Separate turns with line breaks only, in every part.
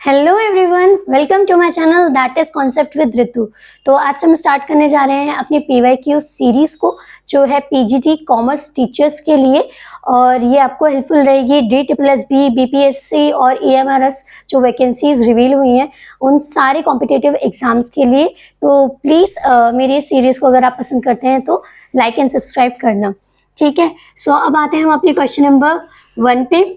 Hello everyone, welcome to my channel that is concept with Ritu. तो आज हम start करने जा रहे हैं अपनी पीवाईक्यू सीरीज को, जो है पीजीटी कॉमर्स टीचर्स के लिए। और ये आपको हेल्पफुल रहेगी DSSB, बीपीएससी और EMRS जो वैकेंसीज रिवील हुई हैं उन सारे कॉम्पिटिटिव एग्जाम्स के लिए। तो प्लीज़ मेरी इस सीरीज को अगर आप पसंद करते हैं तो लाइक एंड सब्सक्राइब करना, ठीक है। सो अब आते हैं हम अपनी क्वेश्चन नंबर 1 पे।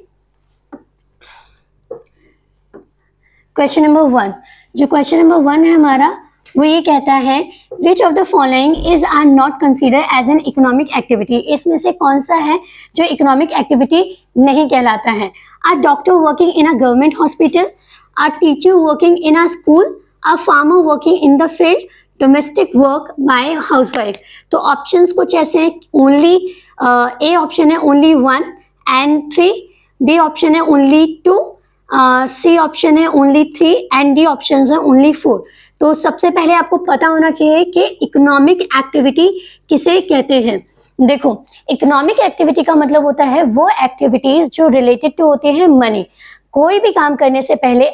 क्वेश्चन नंबर 1, जो क्वेश्चन नंबर 1 है हमारा, वो ये कहता है which of the following is are not consider as an economic activity. इसमें से कौन सा है जो इकोनॉमिक एक्टिविटी नहीं कहलाता है? Or doctor working in a government hospital, or teacher working in a school, or farmer working in the field, domestic work by housewife. तो ऑप्शंस कुछ ऐसे हैं, ओनली ए ऑप्शन है ओनली 1 एंड 3, बी ऑप्शन है only 2, C option है only 3 and D option है only 4। तो सबसे पहले आपको पता होना चाहिए कि इकोनॉमिक एक्टिविटी किसे कहते हैं। देखो, इकोनॉमिक एक्टिविटी का मतलब होता है वो एक्टिविटीज जो रिलेटेड टू होते हैं मनी। कोई भी काम करने से पहले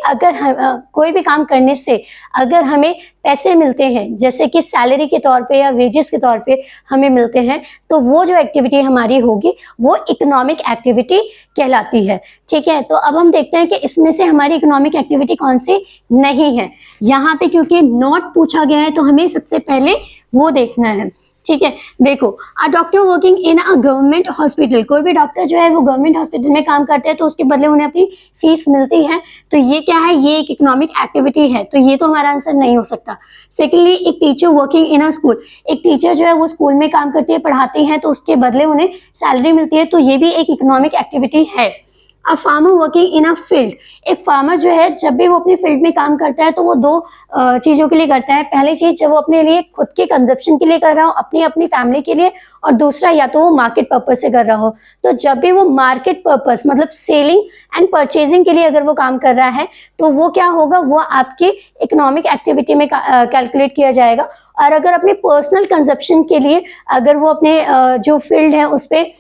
कोई भी काम करने से अगर हमें पैसे मिलते हैं, जैसे कि सैलरी के तौर पे या वेजेस के तौर पे हमें मिलते हैं, तो वो जो एक्टिविटी हमारी होगी वो इकोनॉमिक एक्टिविटी कहलाती है, ठीक है। तो अब हम देखते हैं कि इसमें से हमारी इकोनॉमिक एक्टिविटी कौन सी नहीं है। यहाँ पे क्योंकि नॉट पूछा गया है तो हमें सबसे पहले वो देखना है, ठीक है। देखो, a doctor working in a government hospital, कोई भी डॉक्टर जो है वो गवर्नमेंट हॉस्पिटल में काम करते हैं तो उसके बदले उन्हें अपनी फीस मिलती है। तो ये क्या है? ये एक इकोनॉमिक एक्टिविटी है, तो ये तो हमारा आंसर नहीं हो सकता। सेकेंडली, एक teacher working in a school, एक टीचर जो है वो स्कूल में काम करती है, पढ़ाती है, तो उसके बदले उन्हें सैलरी मिलती है, तो ये भी एक इकोनॉमिक एक्टिविटी है। A farmer working in a field, एक फार्मर जो है जब भी वो अपनी फील्ड में काम करता है तो वो दो चीज़ों के लिए करता है। पहली चीज़, जब वो अपने लिए खुद के कंजप्शन के लिए कर रहा हो, अपनी अपनी फैमिली के लिए, और दूसरा या तो वो मार्केट पर्पज से कर रहा हो। तो जब भी वो मार्केट पर्पज मतलब सेलिंग एंड परचेजिंग के लिए अगर वो काम कर रहा है तो वो क्या होगा? वो आपके इकोनॉमिक एक्टिविटी में कैलकुलेट किया जाएगा। और अगर अपने पर्सनल कंजप्शन के लिए अगर वो अपने जो फील्ड है उस पर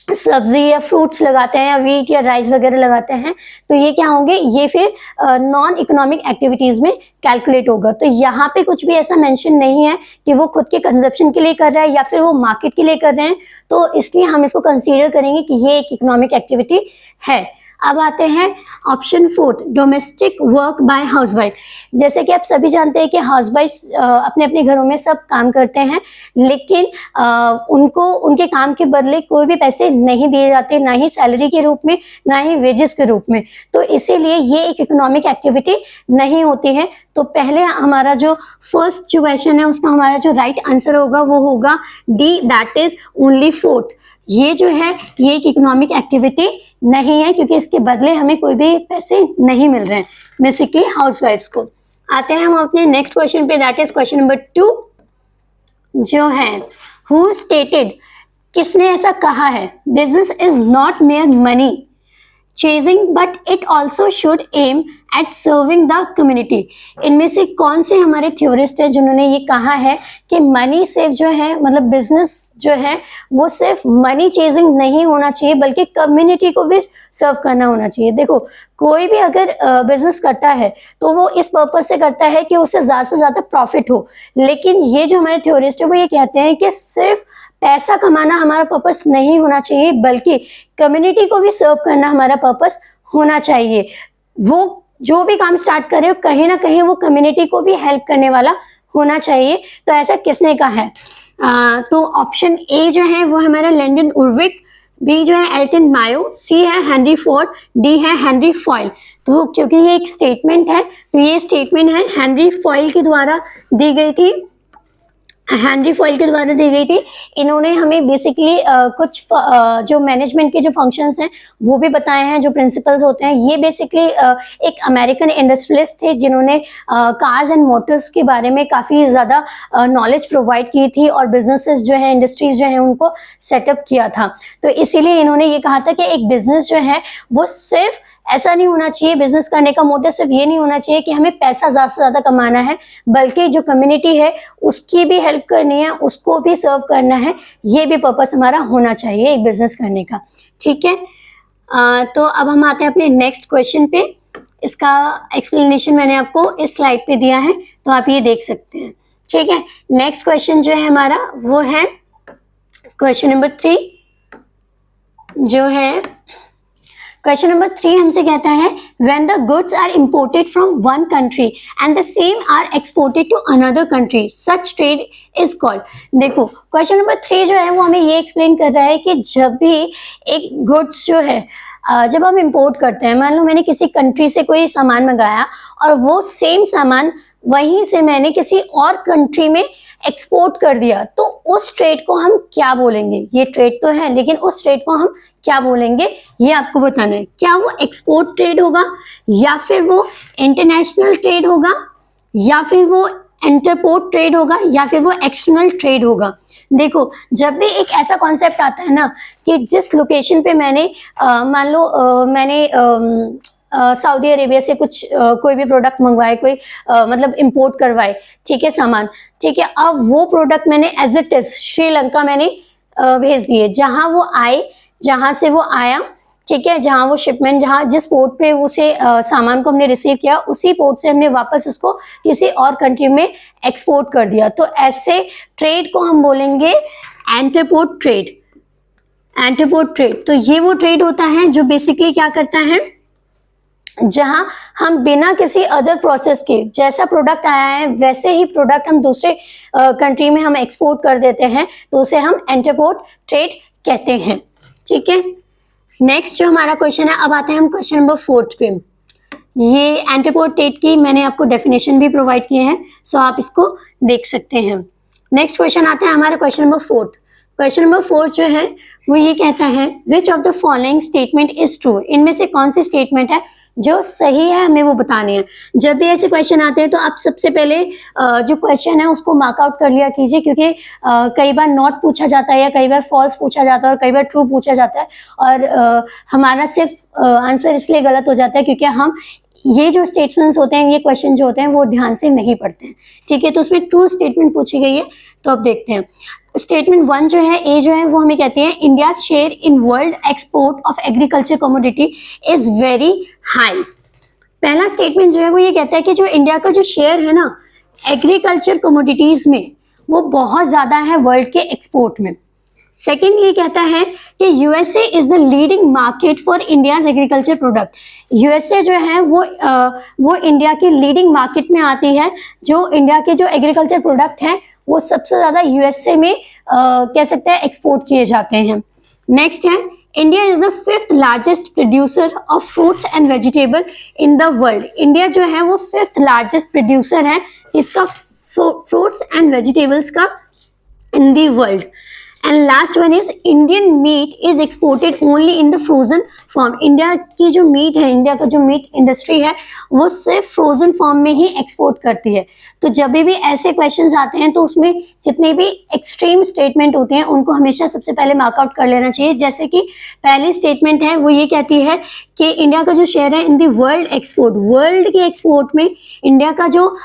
सब्जी या फ्रूट्स लगाते हैं या वीट या राइस वगैरह लगाते हैं, तो ये क्या होंगे? ये फिर नॉन इकोनॉमिक एक्टिविटीज में कैलकुलेट होगा। तो यहाँ पे कुछ भी ऐसा मेंशन नहीं है कि वो खुद के कंजप्शन के लिए कर रहा है या फिर वो मार्केट के लिए कर रहे हैं, तो इसलिए हम इसको कंसीडर करेंगे कि ये एक इकोनॉमिक एक्टिविटी है। अब आते हैं option 4, domestic work by housewife. जैसे कि आप सभी जानते हैं कि हाउसवाइफ अपने अपने घरों में सब काम करते हैं, लेकिन उनको उनके काम के बदले कोई भी पैसे नहीं दिए जाते, ना ही सैलरी के रूप में, ना ही वेजेस के रूप में। तो इसीलिए ये एक इकोनॉमिक एक्टिविटी नहीं होती है। तो पहले हमारा जो फर्स्ट जो क्वेश्चन है उसका हमारा जो राइट आंसर होगा वो होगा डी, दैट इज ओनली 4। ये जो है ये एक इकोनॉमिक एक्टिविटी नहीं है, क्योंकि इसके बदले हमें कोई भी पैसे नहीं मिल रहे हैं बेसिकली हाउसवाइफ्स को। आते हैं हम अपने नेक्स्ट क्वेश्चन पे, दैट इज क्वेश्चन नंबर 2, जो है हु स्टेटेड, किसने ऐसा कहा है? Business is not mere money chasing but it also should aim at serving the community. इनमें से कौन से हमारे थ्योरिस्ट है जिन्होंने ये कहा है कि मनी सिर्फ जो है मतलब बिजनेस जो है वो सिर्फ मनी चेजिंग नहीं होना चाहिए बल्कि कम्युनिटी को भी सर्व करना होना चाहिए। देखो, कोई भी अगर बिजनेस करता है तो वो इस पर्पज से करता है कि उससे ज़्यादा प्रॉफिट हो, लेकिन ये जो हमारे थ्योरिस्ट है वो ये कहते हैं कि सिर्फ पैसा कमाना हमारा पर्पस नहीं होना चाहिए बल्कि कम्युनिटी को भी सर्व करना हमारा पर्पस होना चाहिए। वो जो भी काम स्टार्ट करे कहीं ना कहीं वो कम्युनिटी को भी हेल्प करने वाला होना चाहिए। तो ऐसा किसने कहा है? तो ऑप्शन ए जो है वो हमारा लैंडन उर्विक, बी जो है एल्टन मायो, सी है हेनरी फोर्ड, डी है हेनरी फॉयल। तो क्योंकि ये एक स्टेटमेंट है तो ये स्टेटमेंट है हेनरी फॉयल के द्वारा दी गई थी, हेनरी फॉयल के द्वारा दी गई थी। इन्होंने हमें बेसिकली कुछ जो मैनेजमेंट के जो फंक्शंस हैं वो भी बताए हैं, जो प्रिंसिपल्स होते हैं। ये बेसिकली एक अमेरिकन इंडस्ट्रियलिस्ट थे जिन्होंने कार्स एंड मोटर्स के बारे में काफ़ी ज़्यादा नॉलेज प्रोवाइड की थी और बिजनेसेस जो है, इंडस्ट्रीज जो है उनको सेटअप किया था। तो इसीलिए इन्होंने ये कहा था कि एक बिजनेस जो है वो सिर्फ ऐसा नहीं होना चाहिए, बिजनेस करने का मोटिव सिर्फ ये नहीं होना चाहिए कि हमें पैसा ज़्यादा से ज़्यादा कमाना है, बल्कि जो कम्युनिटी है उसकी भी हेल्प करनी है, उसको भी सर्व करना है। ये भी पर्पस हमारा होना चाहिए एक बिजनेस करने का, ठीक है। तो अब हम आते हैं अपने नेक्स्ट क्वेश्चन पे। इसका एक्सप्लेनेशन मैंने आपको इस स्लाइड पे दिया है, तो आप ये देख सकते हैं। ठीक है, नेक्स्ट क्वेश्चन जो है हमारा वो है क्वेश्चन नंबर 3, जो है क्वेश्चन नंबर 3 हमसे कहता है when the goods are imported from one country and the same are exported to another country such trade is called. देखो क्वेश्चन नंबर 3 जो है वो हमें ये एक्सप्लेन कर रहा है कि जब भी एक गुड्स जो है जब हम इंपोर्ट करते हैं, मान लो मैंने किसी कंट्री से कोई सामान मंगाया और वो सेम सामान वहीं से मैंने किसी और कंट्री में एक्सपोर्ट कर दिया, तो उस ट्रेड को हम क्या बोलेंगे? ये ट्रेड तो है लेकिन उस ट्रेड को हम क्या बोलेंगे ये आपको बताना है। क्या वो एक्सपोर्ट ट्रेड होगा, या फिर वो इंटरनेशनल ट्रेड होगा, या फिर वो इंटरपोर्ट ट्रेड होगा, या फिर वो एक्सटर्नल ट्रेड होगा। देखो जब भी एक ऐसा कॉन्सेप्ट आता है ना कि जिस लोकेशन पे मैंने मान लो मैंने सऊदी अरेबिया से कुछ कोई भी प्रोडक्ट मंगवाए, कोई मतलब इंपोर्ट करवाए, ठीक है सामान, ठीक है, अब वो प्रोडक्ट मैंने एज इट इज श्रीलंका मैंने भेज दिए, जहां वो आए, जहां से वो आया, ठीक है, जहां वो शिपमेंट, जहां जिस पोर्ट पे उसे सामान को हमने रिसीव किया, उसी पोर्ट से हमने वापस उसको किसी और कंट्री में एक्सपोर्ट कर दिया, तो ऐसे ट्रेड को हम बोलेंगे एंटरपोर्ट ट्रेड। एंटरपोर्ट ट्रेड, तो ये वो ट्रेड होता है जो बेसिकली क्या करता है, जहां हम बिना किसी अदर प्रोसेस के, जैसा प्रोडक्ट आया है वैसे ही प्रोडक्ट हम दूसरे कंट्री में हम एक्सपोर्ट कर देते हैं, तो उसे हम एंटरपोर्ट ट्रेड कहते हैं। ठीक है, नेक्स्ट जो हमारा क्वेश्चन है, अब आते हैं हम क्वेश्चन नंबर 4 पे। ये एंटरपोर्ट ट्रेड की मैंने आपको डेफिनेशन भी प्रोवाइड किए हैं, सो आप इसको देख सकते हैं। नेक्स्ट क्वेश्चन आता है हमारा क्वेश्चन नंबर 4। क्वेश्चन नंबर 4 जो है वो ये कहता है which of the following statement is true. इनमें से कौन सी स्टेटमेंट है जो सही है, हमें वो बतानी है। जब भी ऐसे क्वेश्चन आते हैं तो आप सबसे पहले जो क्वेश्चन है उसको मार्कआउट कर लिया कीजिए, क्योंकि कई बार नॉट पूछा जाता है या कई बार फॉल्स पूछा जाता है और कई बार ट्रू पूछा जाता है, और हमारा सिर्फ आंसर इसलिए गलत हो जाता है क्योंकि हम ये जो स्टेटमेंट्स होते हैं, ये क्वेश्चन जो होते हैं वो ध्यान से नहीं पढ़ते हैं। ठीक है, तो उसमें ट्रू स्टेटमेंट पूछी गई है, तो अब देखते हैं। स्टेटमेंट 1 जो है, ए जो है वो हमें कहते हैं India share in world export of agriculture commodity is very high. पहला स्टेटमेंट जो है वो ये कहता है कि जो इंडिया का जो शेयर है ना एग्रीकल्चर कमोडिटीज में, वो बहुत ज्यादा है वर्ल्ड के एक्सपोर्ट में। सेकेंड ये कहता है कि USA is the leading market for India's agriculture product. USA जो है वो इंडिया की लीडिंग मार्केट में आती है। जो इंडिया के जो एग्रीकल्चर प्रोडक्ट है वो सबसे ज्यादा यूएसए में कह सकते हैं एक्सपोर्ट किए जाते हैं। नेक्स्ट है India is the 5th largest producer of fruits and vegetable in the world. India जो है वो 5th लार्जेस्ट प्रोड्यूसर है इसका फ्रूट्स एंड वेजिटेबल्स का in the world. And last one is Indian meat is exported only in the frozen form. India की जो meet है, India का जो मीट इंडस्ट्री है वो सिर्फ फ्रोजन फॉर्म में ही एक्सपोर्ट करती है। तो जब भी ऐसे क्वेश्चंस आते हैं तो उसमें जितने भी एक्सट्रीम स्टेटमेंट होते हैं उनको हमेशा सबसे पहले मार्कआउट कर लेना चाहिए। जैसे कि पहली स्टेटमेंट है वो ये कहती है कि इंडिया का जो शेयर है इन दी वर्ल्ड एक्सपोर्ट, वर्ल्ड के एक्सपोर्ट में इंडिया का जो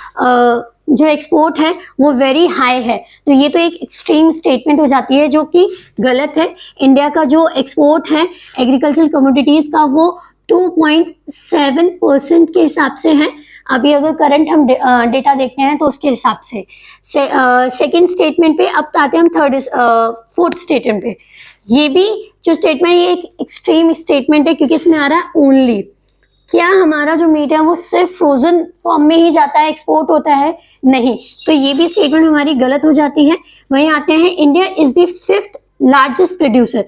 एक्सपोर्ट है वो वेरी हाई है। तो ये तो एक एक्सट्रीम स्टेटमेंट हो जाती है जो कि गलत है। इंडिया का जो एक्सपोर्ट है एग्रीकल्चर कमोडिटीज का वो 2.7% के हिसाब से है। अभी अगर करंट हम डेटा देखते हैं तो उसके हिसाब से सेकेंड स्टेटमेंट पे। अब आते हैं हम फोर्थ स्टेटमेंट पे। ये भी जो स्टेटमेंट ये एक एक्सट्रीम स्टेटमेंट है क्योंकि इसमें आ रहा है ओनली। क्या हमारा जो मीट है वो सिर्फ फ्रोजन फॉर्म में ही जाता है, एक्सपोर्ट होता है? नहीं, तो ये भी स्टेटमेंट हमारी गलत हो जाती है। वहीं आते हैं India is the 5th largest producer.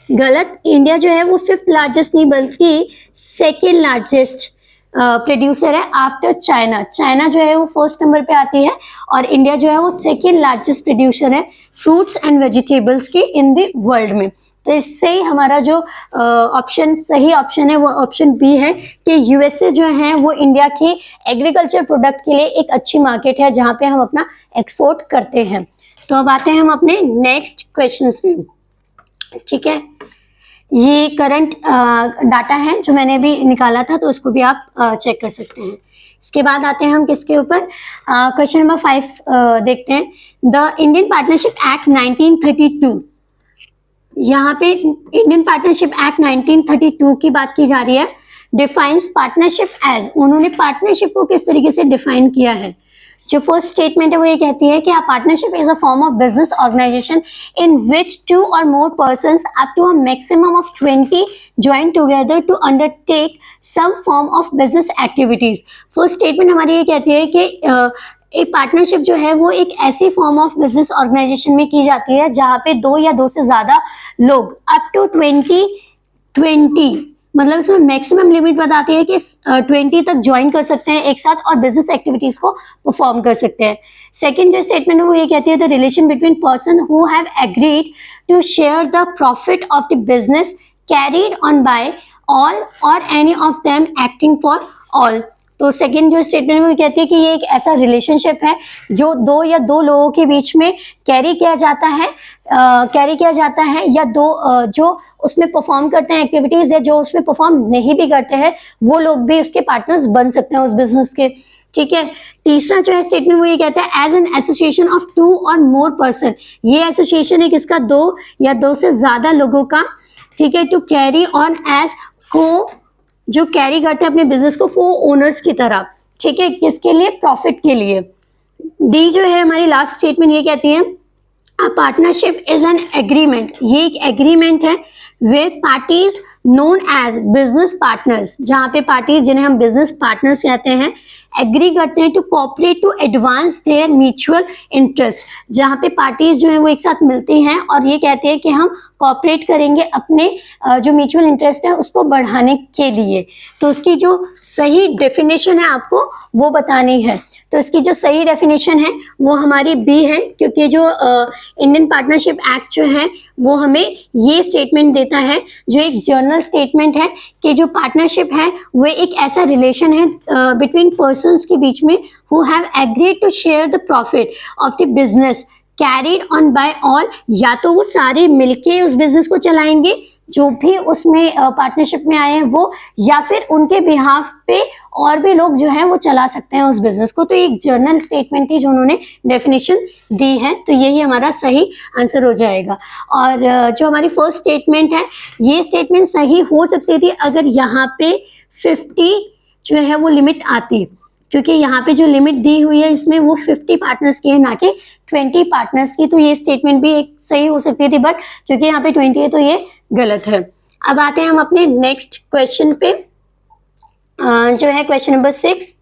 गलत, इंडिया जो है वो 5th लार्जेस्ट नहीं बल्कि 2nd लार्जेस्ट प्रोड्यूसर है आफ्टर चाइना। चाइना जो है वो 1st नंबर पे आती है और इंडिया जो है वो 2nd लार्जेस्ट प्रोड्यूसर है फ्रूट्स एंड वेजिटेबल्स के इन द वर्ल्ड में। तो इससे ही हमारा जो ऑप्शन सही ऑप्शन है वो ऑप्शन बी है कि यूएसए जो है वो इंडिया की एग्रीकल्चर प्रोडक्ट के लिए एक अच्छी मार्केट है जहां पे हम अपना एक्सपोर्ट करते हैं। तो अब आते हैं हम अपने नेक्स्ट क्वेश्चंस पे। ठीक है, ये करंट डाटा है जो मैंने भी निकाला था, तो उसको भी आप चेक कर सकते हैं। इसके बाद आते हैं हम किसके ऊपर, क्वेश्चन नंबर 5 देखते हैं। द इंडियन पार्टनरशिप एक्ट 1932, यहाँ पे इंडियन पार्टनरशिप एक्ट 1932 की बात की जा रही है। डिफाइंस पार्टनरशिप एज, उन्होंने पार्टनरशिप को किस तरीके से डिफाइन किया है। जो फर्स्ट स्टेटमेंट है वो ये कहती है कि a partnership is a form of business organisation in which 2 or more persons up to a maximum of 20 join together to undertake some form of business activities. First statement हमारी ये कहती है कि एक पार्टनरशिप जो है वो एक ऐसी फॉर्म ऑफ बिजनेस ऑर्गेनाइजेशन में की जाती है जहाँ पे 2 या 2 से ज्यादा लोग अप टू 20 मतलब इसमें मैक्सिमम लिमिट बताती है कि 20 तक ज्वाइन कर सकते हैं एक साथ और बिजनेस एक्टिविटीज को परफॉर्म कर सकते हैं। सेकंड जो स्टेटमेंट है वो ये कहती है the relation between person who have agreed to share the profit of the business carried on by all or any of them acting for all. तो सेकंड जो स्टेटमेंट है वो कहती है कि ये एक ऐसा रिलेशनशिप है जो 2 या 2 लोगों के बीच में कैरी किया जाता है या जो उसमें परफॉर्म करते हैं एक्टिविटीज या जो उसमें परफॉर्म नहीं भी करते हैं वो लोग भी उसके पार्टनर्स बन सकते हैं उस बिजनेस के। ठीक है, तीसरा जो है स्टेटमेंट वो ये कहता है as an association of 2 or more person, ये एसोसिएशन है किसका, 2 या 2 से ज्यादा लोगों का। ठीक है, टू कैरी ऑन एज को, जो कैरी करते हैं अपने बिजनेस को को ओनर्स की तरह। ठीक है, किसके लिए, प्रॉफिट के लिए। डी जो है हमारी लास्ट स्टेटमेंट ये कहती है a partnership is an agreement, ये एक एग्रीमेंट है with parties known as business partners, जहाँ पे पार्टीज जिन्हें हम बिजनेस पार्टनर्स कहते हैं एग्री करते हैं to cooperate to advance their mutual interest, जहाँ पे पार्टीज जो है वो एक साथ मिलती हैं और ये कहते हैं कि हम कोऑपरेट करेंगे अपने जो म्यूचुअल इंटरेस्ट है उसको बढ़ाने के लिए। तो उसकी जो सही डेफिनेशन है आपको वो बतानी है। तो इसकी जो सही डेफिनेशन है वो हमारी बी है, क्योंकि जो इंडियन पार्टनरशिप एक्ट जो है वो हमें ये स्टेटमेंट देता है जो एक जर्नल स्टेटमेंट है कि जो पार्टनरशिप है वो एक ऐसा रिलेशन है बिटवीन पर्सन्स के बीच में who have agreed to share the profit of the business carried on by all, या तो वो सारे मिलके उस बिजनेस को चलाएंगे जो भी उसमें पार्टनरशिप में आए हैं वो, या फिर उनके बिहाफ पे और भी लोग जो है वो चला सकते हैं उस बिजनेस को। तो एक जर्नल स्टेटमेंट थी जो उन्होंने डेफिनेशन दी है, तो यही हमारा सही आंसर हो जाएगा। और जो हमारी फर्स्ट स्टेटमेंट है ये स्टेटमेंट सही हो सकती थी अगर यहाँ पे 50 जो है वो लिमिट आती, क्योंकि यहाँ पे जो लिमिट दी हुई है इसमें वो 50 पार्टनर्स की है ना कि 20 पार्टनर्स की, तो ये स्टेटमेंट भी एक सही हो सकती थी, बट क्योंकि यहाँ पे 20 है तो ये गलत है। अब आते हैं हम अपने नेक्स्ट क्वेश्चन पे, जो है क्वेश्चन नंबर 6।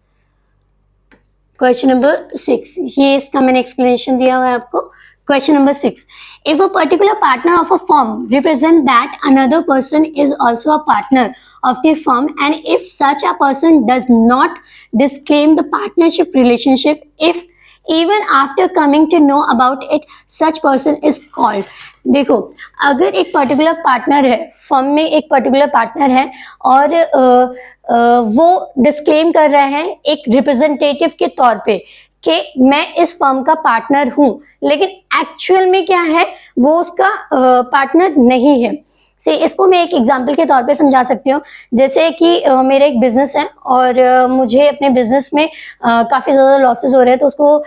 क्वेश्चन नंबर 6 ये इसका मैंने एक्सप्लेनेशन दिया हुआ है आपको। Question number 6. If a particular partner of a firm represents that another person is also a partner of the firm, and if such a person does not disclaim the partnership relationship, if even after coming to know about it, such person is called. देखो, अगर एक particular partner है, firm में एक particular partner है और वो disclaim कर रहे हैं एक रिप्रेजेंटेटिव के तौर पे कि मैं इस फर्म का पार्टनर हूं, लेकिन एक्चुअल में क्या है वो उसका पार्टनर नहीं है। इसको मैं एक एग्जांपल के तौर पे समझा सकती हूँ। जैसे कि मेरा एक बिजनेस है और मुझे अपने बिजनेस में काफ़ी ज़्यादा लॉसेस हो रहे हैं, तो उसको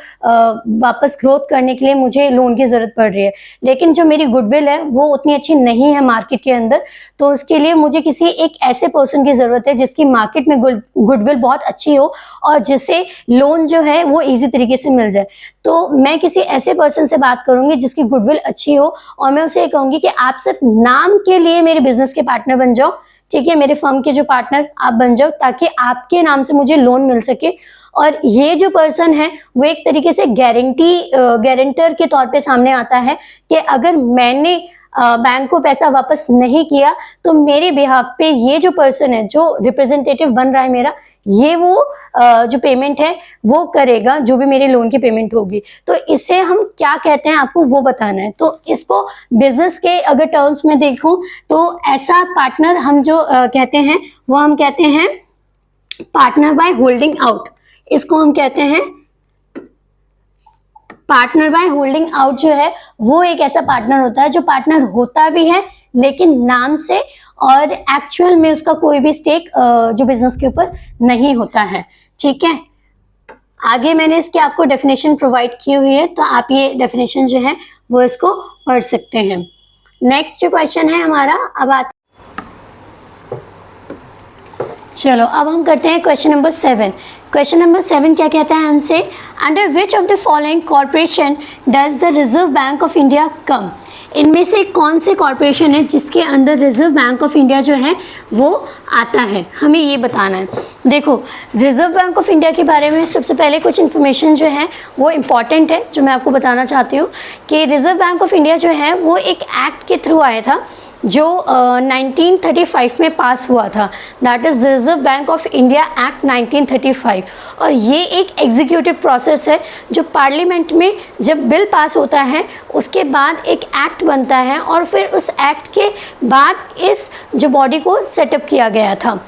वापस ग्रोथ करने के लिए मुझे लोन की ज़रूरत पड़ रही है, लेकिन जो मेरी गुडविल है वो उतनी अच्छी नहीं है मार्केट के अंदर, तो उसके लिए मुझे किसी एक ऐसे पर्सन की ज़रूरत है जिसकी मार्केट में गुडविल बहुत अच्छी हो और जिसे लोन जो है वो ईजी तरीके से मिल जाए। तो मैं किसी ऐसे पर्सन से बात करूंगी जिसकी गुडविल अच्छी हो और मैं उसे कहूंगी कि आप सिर्फ नाम के लिए मेरे बिजनेस के पार्टनर बन जाओ, ठीक है, मेरे फर्म के जो पार्टनर आप बन जाओ, ताकि आपके नाम से मुझे लोन मिल सके। और ये जो पर्सन है वो एक तरीके से गारंटर के तौर पे सामने आता है कि अगर मैंने बैंक को पैसा वापस नहीं किया तो मेरे बिहाफ पे ये जो पर्सन है जो रिप्रेजेंटेटिव बन रहा है मेरा, ये वो जो पेमेंट है वो करेगा, जो भी मेरे लोन की पेमेंट होगी। तो इसे हम क्या कहते हैं आपको वो बताना है। तो इसको बिजनेस के अगर टर्म्स में देखूं तो ऐसा पार्टनर हम जो कहते हैं वो हम कहते हैं पार्टनर बाय होल्डिंग आउट। इसको हम कहते हैं पार्टनर बाय होल्डिंग आउट। जो है वो एक ऐसा पार्टनर होता है जो पार्टनर होता भी है लेकिन नाम से, और एक्चुअल में उसका कोई भी स्टेक जो बिजनेस के ऊपर नहीं होता है। ठीक है, आगे मैंने इसकी आपको डेफिनेशन प्रोवाइड की हुई है, तो आप ये डेफिनेशन जो है वो इसको पढ़ सकते हैं। नेक्स्ट जो क्वेश्चन है हमारा, अब चलो अब हम करते हैं क्वेश्चन नंबर 7। क्वेश्चन नंबर 7 क्या कहता है हमसे, under which of the following corporation does the Reserve Bank of India come. इनमें से कौन से कॉर्पोरेशन है जिसके अंदर रिजर्व बैंक ऑफ इंडिया जो है वो आता है, हमें ये बताना है। देखो रिजर्व बैंक ऑफ इंडिया के बारे में सबसे पहले कुछ इन्फॉर्मेशन जो है वो इम्पॉर्टेंट है जो मैं आपको बताना चाहती हूँ कि रिजर्व बैंक ऑफ इंडिया जो है वो एक एक्ट के थ्रू आया था जो 1935 में पास हुआ था, that is reserve Bank of India act 1935। और ये एक एग्जीक्यूटिव प्रोसेस है जो पार्लियामेंट में जब बिल पास होता है उसके बाद एक एक्ट बनता है और फिर उस एक्ट के बाद इस जो बॉडी को सेटअप किया गया था।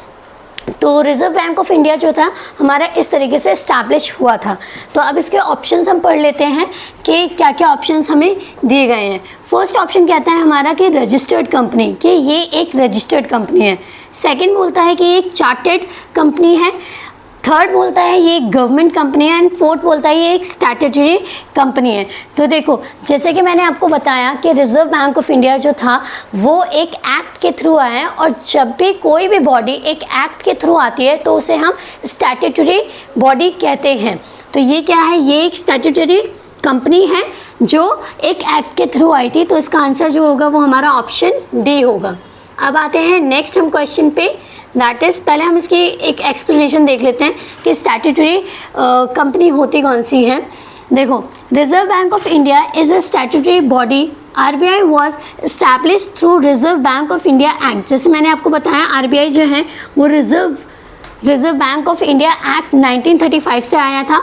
तो रिजर्व बैंक ऑफ इंडिया जो था हमारा इस तरीके से इस्टेब्लिश हुआ था। तो अब इसके ऑप्शंस हम पढ़ लेते हैं कि क्या क्या ऑप्शंस हमें दिए गए हैं। फर्स्ट ऑप्शन कहता है हमारा कि रजिस्टर्ड कंपनी, कि ये एक रजिस्टर्ड कंपनी है। सेकंड बोलता है कि ये एक चार्टेड कंपनी है। थर्ड बोलता है ये एक गवर्नमेंट कंपनी है एंड फोर्थ बोलता है ये एक स्टैट्यूटरी कंपनी है। तो देखो जैसे कि मैंने आपको बताया कि रिजर्व बैंक ऑफ इंडिया जो था वो एक एक्ट के थ्रू आया है और जब भी कोई भी बॉडी एक एक्ट के थ्रू आती है तो उसे हम स्टैट्यूटरी बॉडी कहते हैं। तो ये क्या है, ये एक स्टैट्यूटरी कंपनी है जो एक एक्ट के थ्रू आई थी। तो इसका आंसर जो होगा वो हमारा ऑप्शन डी होगा। अब आते हैं नेक्स्ट हम क्वेश्चन पे, दैट इज़ पहले हम इसकी एक एक्सप्लेनेशन देख लेते हैं कि स्टैट्यूटरी कंपनी होती कौन सी है। देखो reserve Bank of India is a statutory body. RBI was establish through reserve Bank of India act. जैसे मैंने आपको बताया आरबीआई जो है वो reserve Bank of India act 1935 से आया था।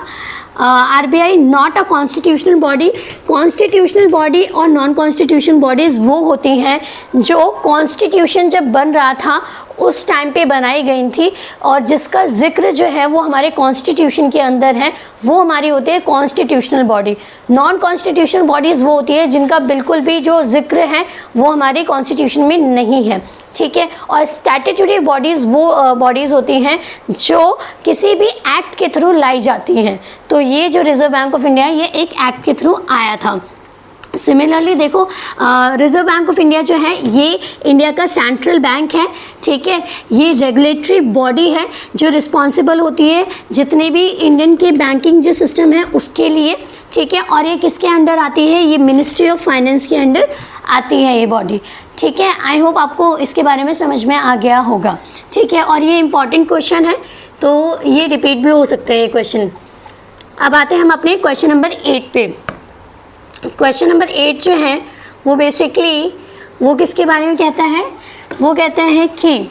RBI not a constitutional body. Constitutional body और नॉन कॉन्स्टिट्यूशनल बॉडीज़ वो होती हैं जो कॉन्स्टिट्यूशन जब बन रहा था उस टाइम पे बनाई गई थी और जिसका जिक्र जो है वो हमारे कॉन्स्टिट्यूशन के अंदर है, वो हमारी होती है constitutional body. Non constitutional bodies वो होती है जिनका बिल्कुल भी जो जिक्र है वो हमारे कॉन्स्टिट्यूशन में नहीं है, ठीक है। और स्टैट्यूटरी बॉडीज़ वो बॉडीज़ होती हैं जो किसी भी एक्ट के थ्रू लाई जाती हैं। तो ये जो रिजर्व बैंक ऑफ इंडिया है ये एक एक्ट के थ्रू आया था। सिमिलरली देखो रिजर्व बैंक ऑफ इंडिया जो है ये इंडिया का सेंट्रल बैंक है, ठीक है। ये रेगुलेटरी बॉडी है जो रिस्पॉन्सिबल होती है जितने भी इंडियन के बैंकिंग जो सिस्टम है उसके लिए, ठीक है। और ये किसके अंडर आती है, ये मिनिस्ट्री ऑफ फाइनेंस के अंडर आती है ये बॉडी, ठीक है। आई होप आपको इसके बारे में समझ में आ गया होगा, ठीक है। और ये इम्पॉर्टेंट क्वेश्चन है तो ये रिपीट भी हो सकते हैं ये क्वेश्चन। अब आते हैं हम अपने क्वेश्चन नंबर 8 पे। क्वेश्चन नंबर 8 जो है वो बेसिकली वो किसके बारे में कहता है, वो कहता है कि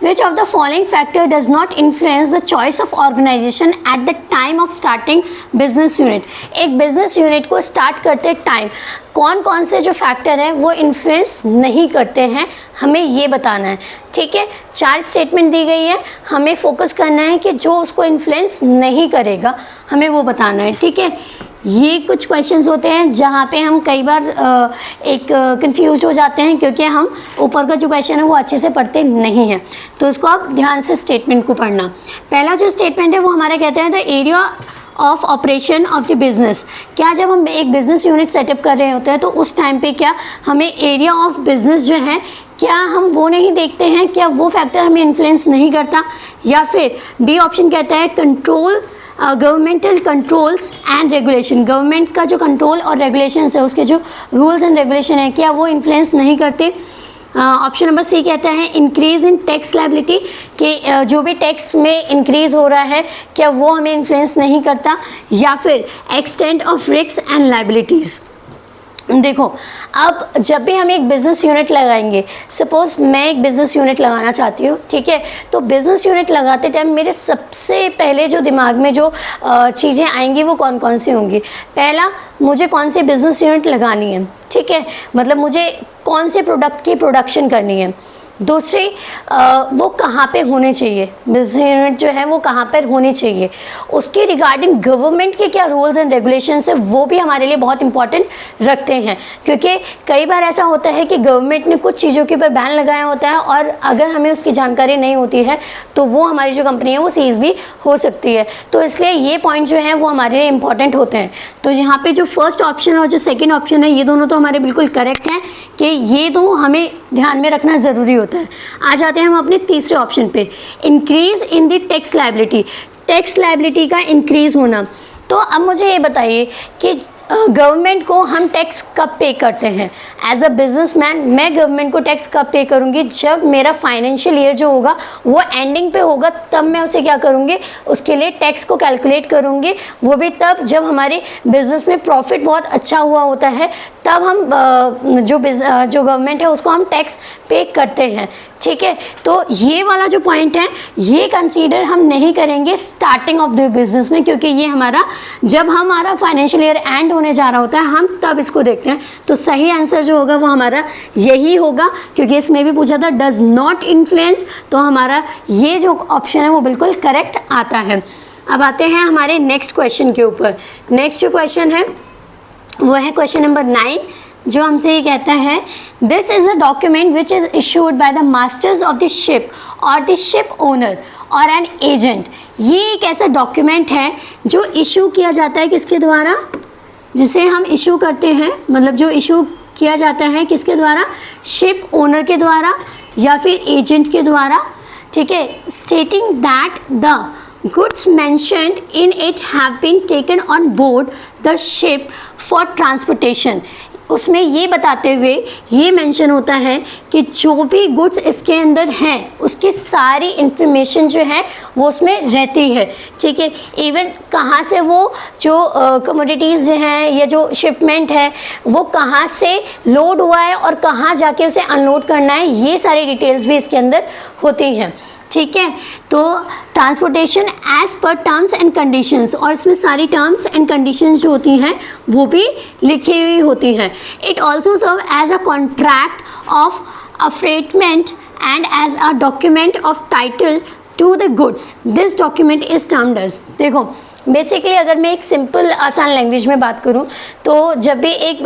which of the following factor does not influence the choice of organisation at the time of starting business unit. एक बिजनेस यूनिट को स्टार्ट करते टाइम कौन कौन से जो फैक्टर हैं वो इन्फ्लुएंस नहीं करते हैं, हमें ये बताना है, ठीक है। 4 स्टेटमेंट दी गई है, हमें फोकस करना है कि जो उसको इन्फ्लुएंस नहीं करेगा हमें वो बताना है, ठीक है। ये कुछ क्वेश्चंस होते हैं जहाँ पे हम कई बार एक कंफ्यूज हो जाते हैं क्योंकि हम ऊपर का जो क्वेश्चन है वो अच्छे से पढ़ते नहीं हैं। तो इसको आप ध्यान से स्टेटमेंट को पढ़ना। पहला जो स्टेटमेंट है वो हमारा कहता है the area of operation of the business. क्या जब हम एक बिज़नेस यूनिट सेटअप कर रहे होते हैं तो उस टाइम पे क्या हमें एरिया ऑफ बिज़नेस जो है क्या हम वो नहीं देखते हैं, क्या वो फैक्टर हमें इन्फ्लुएंस नहीं करता। या फिर बी ऑप्शन कहता है control governmental controls and regulation. Government का जो कंट्रोल और रेगुलेशन है उसके जो रूल्स एंड रेगुलेशन है क्या वो इन्फ्लुएंस नहीं करते। ऑप्शन नंबर सी कहता है इंक्रीज इन टैक्स लायबिलिटी, कि जो भी टैक्स में इंक्रीज हो रहा है क्या वो हमें इन्फ्लुएंस नहीं करता। या फिर extent of risk and liabilities. देखो अब जब भी हम एक बिज़नेस यूनिट लगाएंगे, सपोज़ मैं एक बिज़नेस यूनिट लगाना चाहती हूँ, ठीक है। तो बिज़नेस यूनिट लगाते टाइम मेरे सबसे पहले जो दिमाग में जो चीज़ें आएंगी वो कौन कौन सी होंगी। पहला, मुझे कौन सी बिज़नेस यूनिट लगानी है, ठीक है, मतलब मुझे कौन से प्रोडक्ट की प्रोडक्शन करनी है। दूसरी वो कहाँ पे होने चाहिए, बिजनेस यूनिट जो है वो कहाँ पर होनी चाहिए। उसके रिगार्डिंग गवर्नमेंट के क्या रूल्स एंड रेगुलेशंस है वो भी हमारे लिए बहुत इंपॉर्टेंट रखते हैं, क्योंकि कई बार ऐसा होता है कि गवर्नमेंट ने कुछ चीज़ों के ऊपर बैन लगाया होता है और अगर हमें उसकी जानकारी नहीं होती है तो वो हमारी जो कंपनी है वो सीज भी हो सकती है। तो इसलिए ये पॉइंट जो है वो हमारे लिए इंपॉर्टेंट होते हैं। तो यहाँ पर जो फर्स्ट ऑप्शन और जो सेकेंड ऑप्शन है ये दोनों तो हमारे बिल्कुल करेक्ट हैं कि ये दो हमें ध्यान में रखना ज़रूरी होता है। आ जाते हैं हम अपने तीसरे ऑप्शन पे, increase in the tax liability, tax liability का इंक्रीज होना। तो अब मुझे ये बताइए कि गवर्नमेंट को हम टैक्स कब पे करते हैं? एज अ बिजनेसमैन मैं गवर्नमेंट को टैक्स कब पे करूँगी? जब मेरा फाइनेंशियल ईयर जो होगा वो एंडिंग पे होगा, तब मैं उसे क्या करूँगी, उसके लिए टैक्स को कैलकुलेट करूँगी। वो भी तब जब हमारे बिजनेस में प्रॉफिट बहुत अच्छा हुआ होता है, तब हम जो गवर्नमेंट है उसको हम टैक्स पे करते हैं। ठीक है, तो ये वाला जो पॉइंट है ये कंसीडर हम नहीं करेंगे स्टार्टिंग ऑफ द बिजनेस में, क्योंकि ये हमारा जब हमारा फाइनेंशियल ईयर एंड होने जा रहा होता है हम तब इसको देखते हैं। तो सही आंसर जो होगा वो हमारा यही होगा, क्योंकि इसमें भी पूछा था डज नॉट इन्फ्लुएंस, तो हमारा ये जो ऑप्शन है वो बिल्कुल करेक्ट आता है। अब आते हैं हमारे नेक्स्ट क्वेश्चन के ऊपर। नेक्स्ट जो क्वेश्चन है वो है क्वेश्चन नंबर 9, जो हमसे ये कहता है this is a document which is issued by the masters of the ship और द शिप ओनर और एन एजेंट। ये एक ऐसा डॉक्यूमेंट है जो इशू किया जाता है किसके द्वारा, जिसे हम इशू करते हैं, मतलब जो इशू किया जाता है किसके द्वारा, शिप ओनर के द्वारा या फिर एजेंट के द्वारा। ठीक है, stating that the goods mentioned in it have been taken on board the ship for transportation। उसमें ये बताते हुए ये मेंशन होता है कि जो भी गुड्स इसके अंदर हैं उसकी सारी इंफॉर्मेशन जो है वो उसमें रहती है। ठीक है, इवन कहाँ से वो जो कमोडिटीज़ जो हैं या जो शिपमेंट है वो कहाँ से लोड हुआ है और कहाँ जाके उसे अनलोड करना है, ये सारी डिटेल्स भी इसके अंदर होती हैं। ठीक है, तो transportation as per terms and conditions, और इसमें सारी टर्म्स एंड कंडीशंस जो होती हैं वो भी लिखी हुई होती हैं। It also serve as a contract of affreightment and as a document of title to the goods. This document is termed as, देखो बेसिकली अगर मैं एक सिंपल आसान लैंग्वेज में बात करूं तो जब भी एक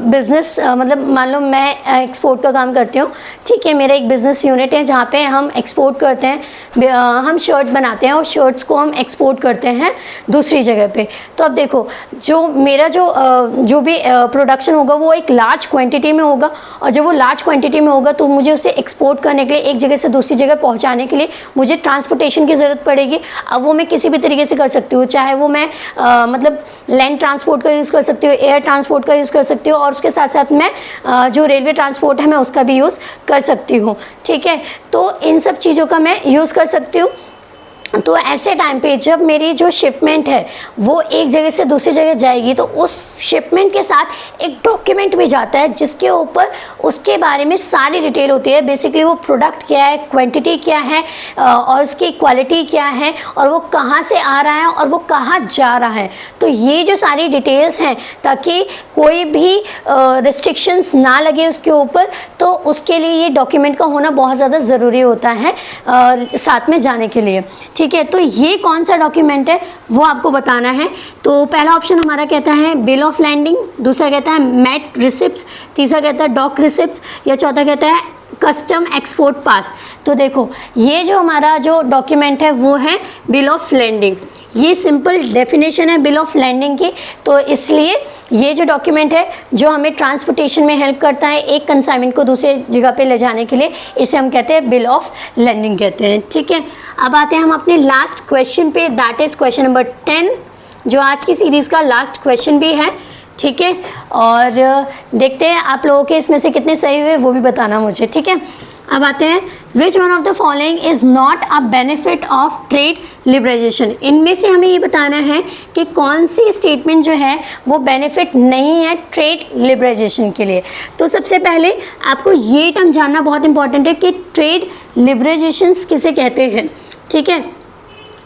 बिज़नेस मतलब मान लो मैं एक्सपोर्ट का काम करती हूं, ठीक है, मेरा एक बिज़नेस यूनिट है जहां पे हम एक्सपोर्ट करते हैं, हम शर्ट बनाते हैं और शर्ट्स को हम एक्सपोर्ट करते हैं दूसरी जगह पे। तो अब देखो जो मेरा जो भी प्रोडक्शन होगा वो एक लार्ज क्वान्टिटी में होगा, और जब वो लार्ज क्वान्टिटी में होगा तो मुझे उसे एक्सपोर्ट करने के लिए एक जगह से दूसरी जगह पहुँचाने के लिए मुझे ट्रांसपोर्टेशन की ज़रूरत पड़ेगी। अब वो मैं किसी भी तरीके से कर सकती हूँ, चाहे वो मैं मतलब लैंड ट्रांसपोर्ट का यूज़ कर सकती हूँ, एयर ट्रांसपोर्ट का यूज़ कर सकती हूँ, और उसके साथ साथ मैं जो रेलवे ट्रांसपोर्ट है मैं उसका भी यूज़ कर सकती हूँ। ठीक है, तो इन सब चीज़ों का मैं यूज़ कर सकती हूँ। तो ऐसे टाइम पे जब मेरी जो शिपमेंट है वो एक जगह से दूसरी जगह जाएगी तो उस शिपमेंट के साथ एक डॉक्यूमेंट भी जाता है जिसके ऊपर उसके बारे में सारी डिटेल होती है। बेसिकली वो प्रोडक्ट क्या है, क्वांटिटी क्या है और उसकी क्वालिटी क्या है और वो कहाँ से आ रहा है और वो कहाँ जा रहा है। तो ये जो सारी डिटेल्स हैं ताकि कोई भी रिस्ट्रिक्शंस ना लगे उसके ऊपर, तो उसके लिए ये डॉक्यूमेंट का होना बहुत ज़्यादा ज़रूरी होता है साथ में जाने के लिए। ठीक है, तो ये कौन सा डॉक्यूमेंट है वो आपको बताना है। तो पहला ऑप्शन हमारा कहता है बिल ऑफ लैंडिंग, दूसरा कहता है मैट रिसिप्ट्स, तीसरा कहता है डॉक रिसिप्ट्स, या चौथा कहता है कस्टम एक्सपोर्ट पास। तो देखो ये जो हमारा जो डॉक्यूमेंट है वो है बिल ऑफ लैंडिंग। ये सिंपल डेफिनेशन है बिल ऑफ लैंडिंग की, तो इसलिए ये जो डॉक्यूमेंट है जो हमें ट्रांसपोर्टेशन में हेल्प करता है एक कंसाइनमेंट को दूसरे जगह पे ले जाने के लिए, इसे हम कहते हैं बिल ऑफ लैंडिंग कहते हैं। ठीक है, अब आते हैं हम अपने लास्ट क्वेश्चन पे, दैट इज़ क्वेश्चन नंबर 10, जो आज की सीरीज़ का लास्ट क्वेश्चन भी है। ठीक है, और देखते हैं आप लोगों के इसमें से कितने सही हुए वो भी बताना मुझे। ठीक है, अब आते हैं which one of the following is not a benefit of trade liberalisation. इनमें से हमें ये बताना है कि कौन सी स्टेटमेंट जो है वो बेनिफिट नहीं है ट्रेड लिबरलाइजेशन के लिए। तो सबसे पहले आपको ये टर्म जानना बहुत इंपॉर्टेंट है कि ट्रेड लिबरलाइजेशन किसे कहते हैं। ठीक है,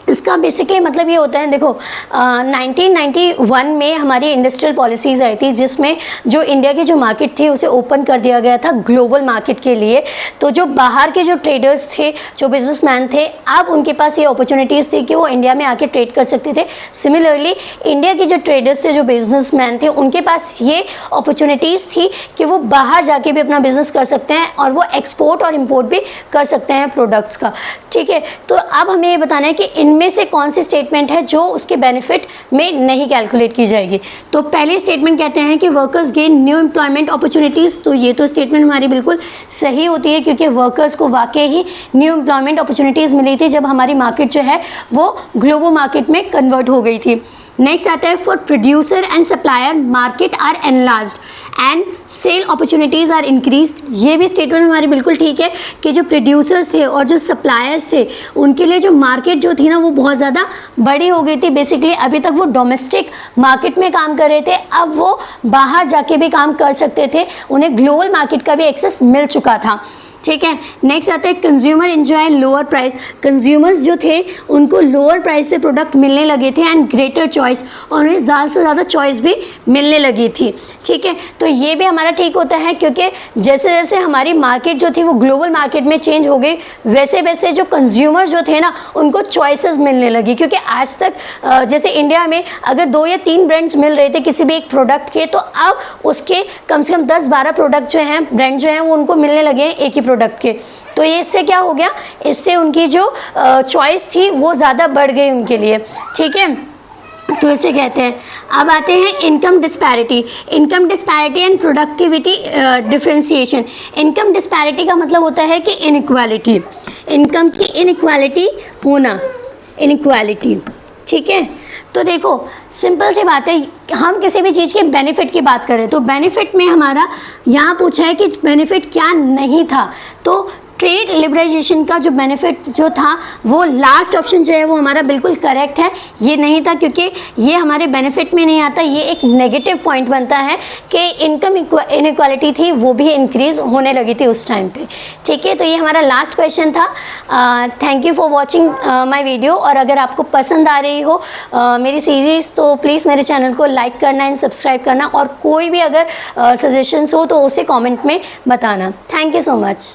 इसका बेसिकली मतलब ये होता है, देखो 1991 में हमारी इंडस्ट्रियल पॉलिसीज़ आई थी जिसमें जो इंडिया की जो मार्केट थी उसे ओपन कर दिया गया था ग्लोबल मार्केट के लिए। तो जो बाहर के जो ट्रेडर्स थे, जो बिजनेसमैन थे, अब उनके पास ये अपॉर्चुनिटीज़ थी कि वो इंडिया में आके ट्रेड कर सकते थे। सिमिलरली इंडिया के जो ट्रेडर्स थे, जो बिजनेसमैन थे, उनके पास ये अपॉर्चुनिटीज़ थी कि वो बाहर जाके भी अपना बिजनेस कर सकते हैं और वो एक्सपोर्ट और इम्पोर्ट भी कर सकते हैं प्रोडक्ट्स का। ठीक है, तो अब हमें ये बताना है कि इनमें से कौन सी स्टेटमेंट है जो उसके बेनिफिट में नहीं कैलकुलेट की जाएगी। तो पहली स्टेटमेंट कहते हैं कि workers gain new employment opportunities. तो ये तो स्टेटमेंट हमारी बिल्कुल सही होती है, क्योंकि वर्कर्स को वाकई ही न्यू एम्प्लॉयमेंट अपॉर्चुनिटीज़ मिली थी जब हमारी मार्केट जो है वो ग्लोबल मार्केट में कन्वर्ट हो गई थी। नेक्स्ट आता है for producer and supplier market are enlarged and sale opportunities are increased. ये भी स्टेटमेंट हमारी बिल्कुल ठीक है कि जो प्रोड्यूसर्स थे और जो सप्लायर्स थे उनके लिए जो मार्केट जो थी ना वो बहुत ज़्यादा बड़ी हो गई थी। बेसिकली अभी तक वो डोमेस्टिक मार्केट में काम कर रहे थे, अब वो बाहर जाके भी काम कर सकते थे, उन्हें ग्लोबल मार्केट का भी एक्सेस मिल चुका था। ठीक है, नेक्स्ट आता है consumer enjoy lower price. Consumers जो थे उनको लोअर प्राइस पे प्रोडक्ट मिलने लगे थे एंड ग्रेटर चॉइस, और उन्हें ज़्यादा से ज़्यादा चॉइस भी मिलने लगी थी। ठीक है, तो ये भी हमारा ठीक होता है, क्योंकि जैसे जैसे हमारी मार्केट जो थी वो ग्लोबल मार्केट में चेंज हो गई, वैसे वैसे जो कंज्यूमर जो थे ना उनको चॉइसेस मिलने लगी। क्योंकि आज तक जैसे इंडिया में अगर 2 या 3 ब्रांड्स मिल रहे थे किसी भी एक प्रोडक्ट के, तो अब उसके कम से कम 10-12 प्रोडक्ट जो हैं, ब्रांड जो हैं, वो उनको मिलने लगे हैं एक ही प्रोडक्ट के। तो ये इससे क्या हो गया, इससे उनकी जो चॉइस थी वो ज़्यादा बढ़ गई उनके लिए। ठीक है, तो इसे कहते हैं। अब आते हैं income disparity. Income disparity and productivity differentiation. Income disparity का मतलब होता है कि इनइक्वालिटी, इनकम की इनइक्वालिटी होना, इनइक्वालिटी। ठीक है, तो देखो सिंपल सी बात है, हम किसी भी चीज़ के बेनिफिट की बात करें तो बेनिफिट में हमारा यहाँ पूछा है कि बेनिफिट क्या नहीं था। तो ट्रेड लिबरलाइजेशन का जो बेनिफिट जो था वो लास्ट ऑप्शन जो है वो हमारा बिल्कुल करेक्ट है, ये नहीं था, क्योंकि ये हमारे बेनिफिट में नहीं आता, ये एक नेगेटिव पॉइंट बनता है कि इनकम इनइक्वालिटी थी वो भी इंक्रीज होने लगी थी उस टाइम पे। ठीक है, तो ये हमारा लास्ट क्वेश्चन था। Thank you for watching my video, और अगर आपको पसंद आ रही हो मेरी सीरीज़ तो प्लीज़ मेरे चैनल को लाइक करना एंड सब्सक्राइब करना, और कोई भी अगर सजेशंस हो तो उसे कॉमेंट में बताना। Thank you so much.